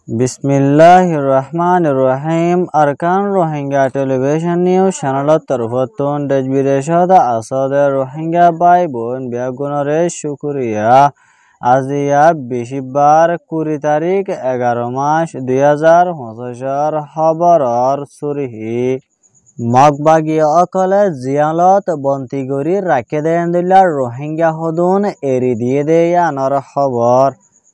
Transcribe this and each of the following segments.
बिस्मिल्लाहिर्रहमानिर्रहीम अरकान Rohingya television news channel तरफतुन देश विदेशत आसादे रोहिंग्या भाई বোন বেগুনরে শুকরিয়া। আজিয়া বৃহস্পতিবার 20 তারিখ 11 মাস 2025 খবরর সুরিহি মগবাগী অকলে জিয়ালত বন্তিগরি রাখে দেন দিল্লার রোহিঙ্গা হদুন এরি দিয়ে দেয়ানর খবর।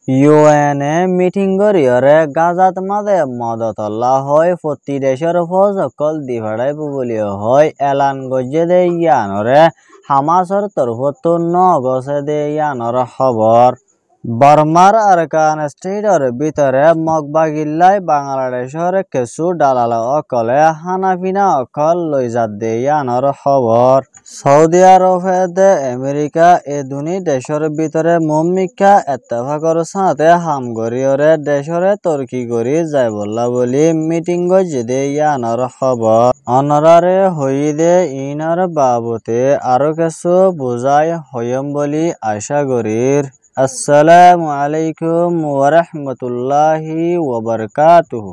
ইউএনএ মিটিং গরিয়রে গাজাত মাদে মদতল্লা হয় প্রতি দেশের ফৌজ অকল দিভাড়াই বুবলীয় হয় এলান গজে দে ইয়ানরে হামাসর তরফতো নগসে দে ইয়ানর খবর। বর্মার আরকান স্টেটর ভিতরে মগবাগিল্লাই বাংলাদেশের কিছু দালাল অকলে হানাফিনা অকল লইজাত দে ইয়ানর খবর। সৌদি আরবে আমেরিকা এ দুনি দেশের ভিতরে মমিকা এত্তেফাকর সাথে হামগরিয়রে দেশরে তর্কি করি যায় বললা বলি মিটিং গজে ইয়ানর খবর। অনরারে হইদে ইনার বাবতে আরো কিছু বুঝাই হইম বলি আশা করির। আসসালামু আলাইকুম ওয়া রাহমাতুল্লাহি ওয়া বারাকাতুহু।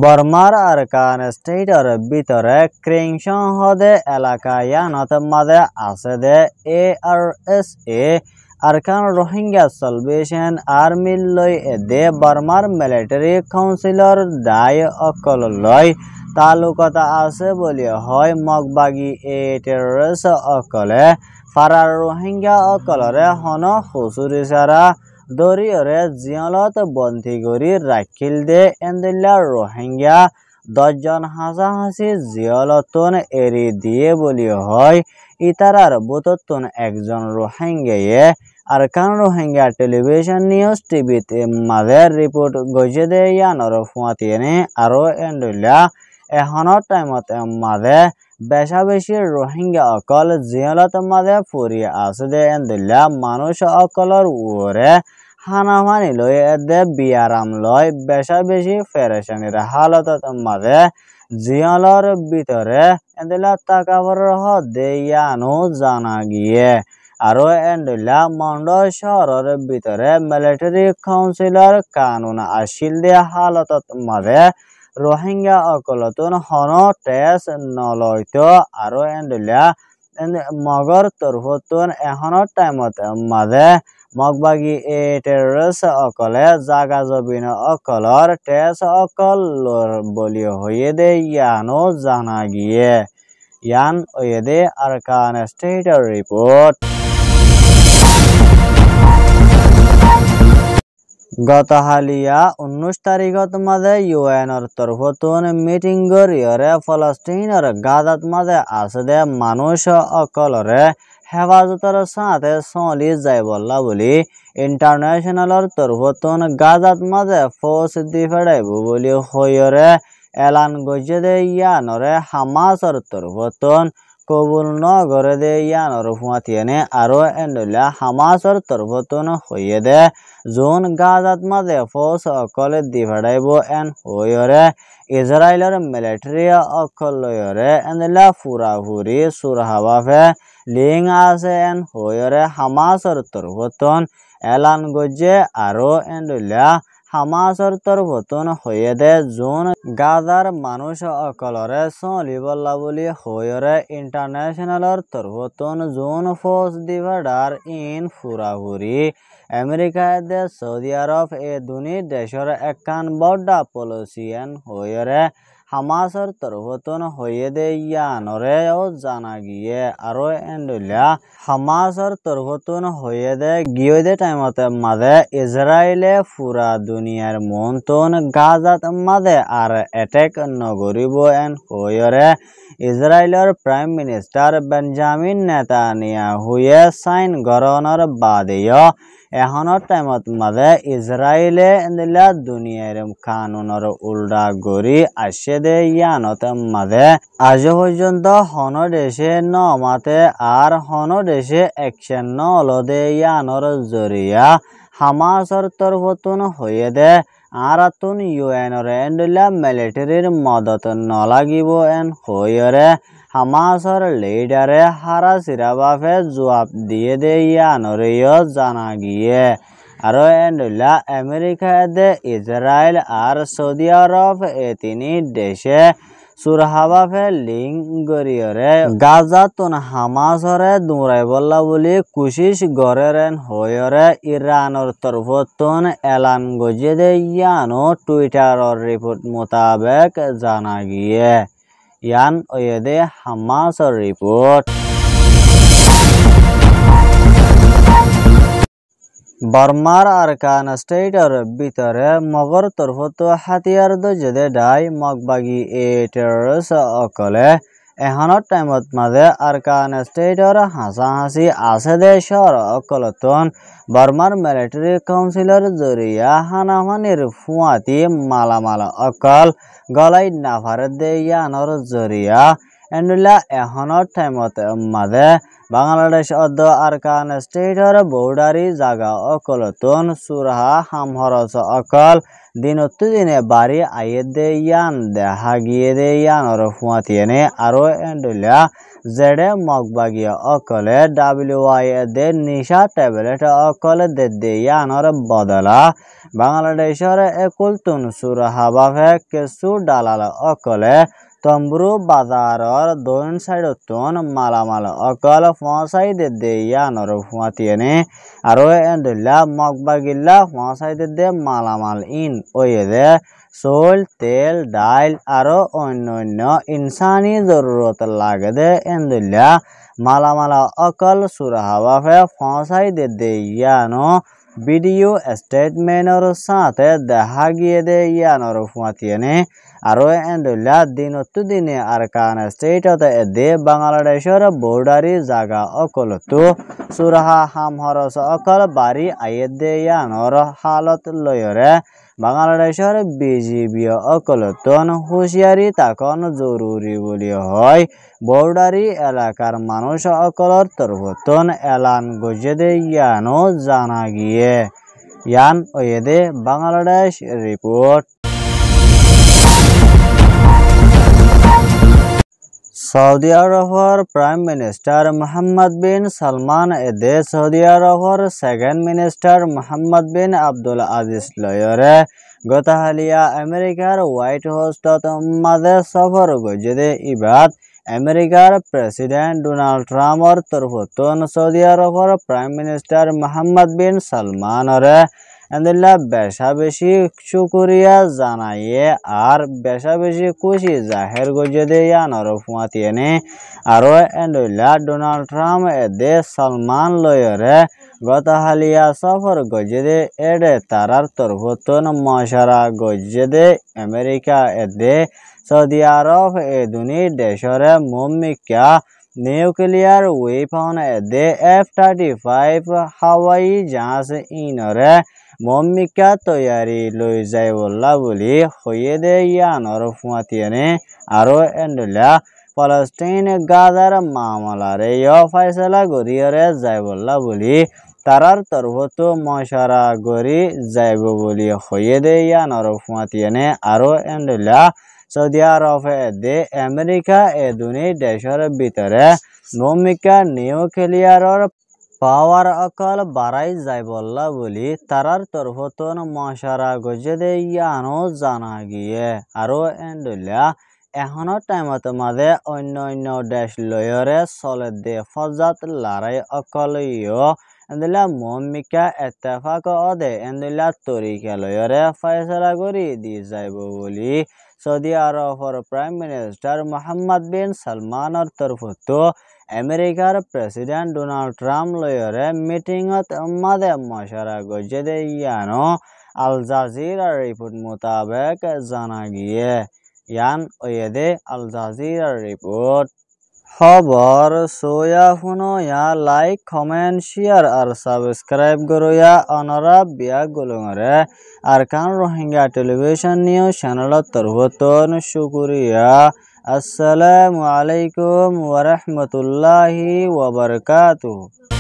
বর্মার আরকান স্টেটর ভিতরে ক্রিংশন হদে এলাকা ইয়ানত মাদে আছে দে ARSA Arakan Rohingya Salvation Army লই দে বর্মার মিলিটারি কাউন্সিলর দায় অকল লই তালুকতা আছে বলি হয় মগবাগী এ টেররিস্ট অকলে ফারার রোহিঙ্গা অকলরে হন হুসুরি সারা দরিয়রে জিয়ালত বন্দি করি রাখিল দে এন্দিল্লা রোহিঙ্গা 10 জন হাসাহাসি জিয়ালতন এরি দিয়ে বলি হয় ইতারার বুততুন একজন রোহিঙ্গায়ে আরকান রোহিঙ্গা টেলিভিশন নিউজ টিভিতে মাদের রিপোর্ট গজে দে ইয়ানর ফুয়াতিয়ে আরো এন্দিল্লা এখনৰ টাইমত মাদে বেশা বেশি রোহিঙ্গা অকল জিয়ালত মাদে ফুরি আছে দে এন্দিল্লা মানুষ অকলর উরে হানাহানি লই দে বিয়ারাম লই বেশা বেশি ফেরেশানির হালতত মাদে জিয়ালর ভিতরে এন্দিল্লা তাকাবর দে ইয়ানো জানা গিয়ে। আরো এন্দিল্লা মন্ডল শহরের ভিতরে মিলিটারি কাউন্সিলর কানুন আসিল দে হালতত মাদে রোহিঙ্গা অকলতুন হন টেস নলয়তো আরো এন্দিল্লা মগর তরফতুন এখনৰ টাইমত মাদে মগবাগী এ টেররিস্ট অকলে জাগা জবিন অকলর টেস অকল বলি হয়ে দে ইয়ানো জানা গিয়ে। ইয়ান ওয়ে দে আরকান স্টেটর রিপোর্ট। গত হালিয়া 19 তারিখত মাদে ইউএনর তরফতুন মিটিং গরিয়রে ফলস্তিনের গাজাত মাদে আছে দে মানুষ অকলরে হেফাজতর সাথে চলি যায় বললা বলি ইন্টারন্যাশনালর তরফতুন গাজাত মাদে ফৌজ দি ফেড়াইব বলি হইরে এলান গজে দে ইয়ানরে হামাসর তরফতুন কবুল নগরে দে ইয়ানর ফুয়াতিয়ে আরো এন্দিল্লা হামাসর তরফতুন হইয়ে দে জোন গাজাত মাদে ফৌজ অকলে দি ফেড়াইব এন হইরে ইসরায়েলের মিলিটারি অকল লইরে এন্দিল্লা ফুরাফুরি সুরহাবাফে লিং আছে এন হইরে হামাসর তরফতুন এলান গজে আরো এন্দিল্লা হামাসর তরফতুন হইয়ে দে জোন গাজার মানুষ অকলরে চলি বললা বলি হইরে ইন্টারন্যাশনালর তরফতুন জোন ফৌজ দি ফেডার ইন ফুরাফুরি আমেরিকা দে সৌদি আরব এ দুনি দেশের একখান বড় পলিসিয়ান হইরে হামাসর তরফতুন হইয়ে দে ইয়ানরেও জানা গিয়ে। আরো এন্দিল্লা হামাসর তরফতুন হইয়ে দে গিয়ে দে টাইমতে মাদে ইসরায়েলে পুরা দুনিয়ার মন্তন গাজাত মাদে আর অ্যাটাক নগরিব এন হইরে ইসরায়েলের প্রাইম মিনিস্টার বেঞ্জামিন নেতানিয়াহুয়ে সাইন গরনের বাদেও এখনৰ টাইমত মাদে ইসরায়েলে এন্দিল্লা দুনিয়ার কানুনের উল্টা গড়ি আসে দে ইয়ানত মাদে আজ পর্যন্ত হন দেশে নমাতে আর হন দেশে অ্যাকশন নল দে ইয়ানর জরিয়া হামাসর তরফতুন হয়ে দে আর তুন ইউএনর এন্দিল্লা মিলিটারির মদত নলাগিব এন হইরে হামাসর লিডারে হারাসিরাবাফে জবাব দিয়ে দে ইয়ানরেও জানা গিয়ে আরো এন্ডুল্লা আমেরিকা দে ইসরায়েল আর সৌদি আরব তিনি দেশে সুরহাবাফে লিঙ্ক গরিয়রে গাজাতুন হামাসরে দৌড়াই বললা বলি কুশিস গরেরেন হয়রে ইরানোর তরফতুন এলান গজিয়ে দে ইয়ানো টুইটারর রিপোর্ট মোতাবেক জানা গিয়ে ইয়ান ওয়েদে হামাসর রিপোর্ট বর্মার আরকান স্টেটর ভিতরে মগর তরফত হাতিয়ার দজেদে ডাই মগবাগি টেররিস্ট অকলে এখনৰ টাইমত মাঝে আরকান স্টেটর হাসাহাসি আছে দেশর অকলতন বর্মার মিলিটারি কাউন্সিলর জরিয়া হানাহানির ফুয়াতি মালামাল অকল গলাই নাফার দে ইয়ানর জরিয়া এন্ডুলা এখনৰ টাইমত মাঝে বাংলাদেশ অদ্দ আরকান স্টেটর বৌডারি জাগা অকলতন সুরহা হামহরস অকল দিনত্তু দিনে বাড়ি আইয়ে দে ইয়ান দেখা গিয়ে দে ইয়ানর ফুয়াতিয়েনে আরো এন্ডুলা জেডে মগবাগিয়া অকলে WI দে নিশা ট্যাবলেট অকলে দে ইয়ানর বদলা বাংলাদেশের একুলতুন সুরহা বাফে কেসু ডালাল অকলে তম্বুরু বাজারর দোন সাইডতুন মালামাল অকল ফসাই দে ইয়ানর ফুয়াতিয়েনে আরো এন্ডুল্লা মগবাগিল্লা ফসাই দে মালামাল ইন ওয়েদে চোল তেল ডাইল আরো অন্যান্য ইনসানি জরুরত লাগে দে এন্ডুল্লা মালামাল অকল সুরহাবাফে ফসাই দে ইয়ানো ভিডিও স্টেটমেন্টর সাথে দেখা গিয়ে দে ইয়ানর ফুয়াতিয়েনে আরো এন্ডুল্লা দিনত্তু দিনে আরকান স্টেটত দে বাংলাদেশের বর্ডারি জাগা অকলতু সুরাহা হামহরস অকল বাড়ি আইয়ে দে ইয়ানর হালত লয়রে বাংলাদেশের বিজিবি অকলতন হুঁশিয়ারি তাকন জরুরি বলি হয় বর্ডারি এলাকার মানুষ অকলর তরফতন এলান গজে দে ইয়ানো জানা গিয়ে ইয়ান ওয়েদে Bangladesh report Saudi আরবর prime minister Mohammad বিন Salman এদে Saudi আরবর second minister Mohammad বিন আব্দুল আজিজ লয়রে গতহালিয়া আমেরিকার হোয়াইট হাউসত মাঝে সফর গজে ইবাদ আমেরিকার president Donald ট্রাম্পর তরফতুন Saudi আরবর prime minister Mohammad বিন সালমানরে এন্ডুল্লা বেশা বেশি শুকরিয়া জানাইয়ে আর বেশা বেশি খুশি জাহের গজে দে ইয়ানর ফুয়াতিয়েনে আরো এন্ডুল্লা ডোনাল্ড ট্রাম্প এদে সালমান লয়রে গতহালিয়া সফর গজে দে এডে তারার তরফতুন মশারা গজে দে আমেরিকা এদে সৌদি আরব এদুনি দেশরে মমিকা নিউক্লিয়ার ওয়েপন এদে F-35 হাওয়াই জাহাজ ইনরে মমিকা তৈয়ারি লই যায় বললা বলি হয়ে দে ইয়ানর ফুয়াতিয়েনে আরো এন্ডুল্লা ফলস্তিন গাজার মামলারে ফয়সলা গরিয়রে যায় বললা বলি তারার তরফতো মশারা গরি যাইব বলি হয়ে দে ইয়ানর ফুয়াতিয়েনে আরো এন্ডুল্লা সৌদি আরব দে আমেরিকা দুনি দেশের ভিতরে মমিকা নিউক্লিয়ারর পাওয়ার অকল বাড়াই যায় বললা বলি তারার তরফতন মশারা গজে দে ইয়ানো জানা গিয়ে আরো এন্ডুল্লা এখনৰ টাইমত মাঝে অন্য দেশ লয়রে চলে দে ফজাত লড়াই অকলীয় এন্ডুল্লা মমিকা এত্তেফাক অদে এন্ডুল্লা তরিকা লয়রে ফয়সলা করি দি যাইব বলি সৌদি আরবর প্রাইম মিনিস্টার মোহাম্মদ বিন সালমানর তরফতো আমেরিকার প্রেসিডেন্ট ডোনাল্ড ট্রাম্প লয়রে মিটিংত মাঝে মশারা গজে দে ইয়ানো আল জাজিরার রিপোর্ট মোতাবেক জানা গিয়ে ইয়ান ওয়েদে আল জাজিরার রিপোর্ট খবর সোয়া শুনো ইয়া লাইক কমেন্ট শেয়ার আর সাবস্ক্রাইব করো ইয়া অনরা বিয়া গুলঙরে আরকান রোহিঙ্গা টেলিভিশন নিউজ চ্যানেলত তরফতন শুকরিয়া আসসালামু আলাইকুম ওয়া রাহমাতুল্লাহি ওয়া বারাকাতুহু।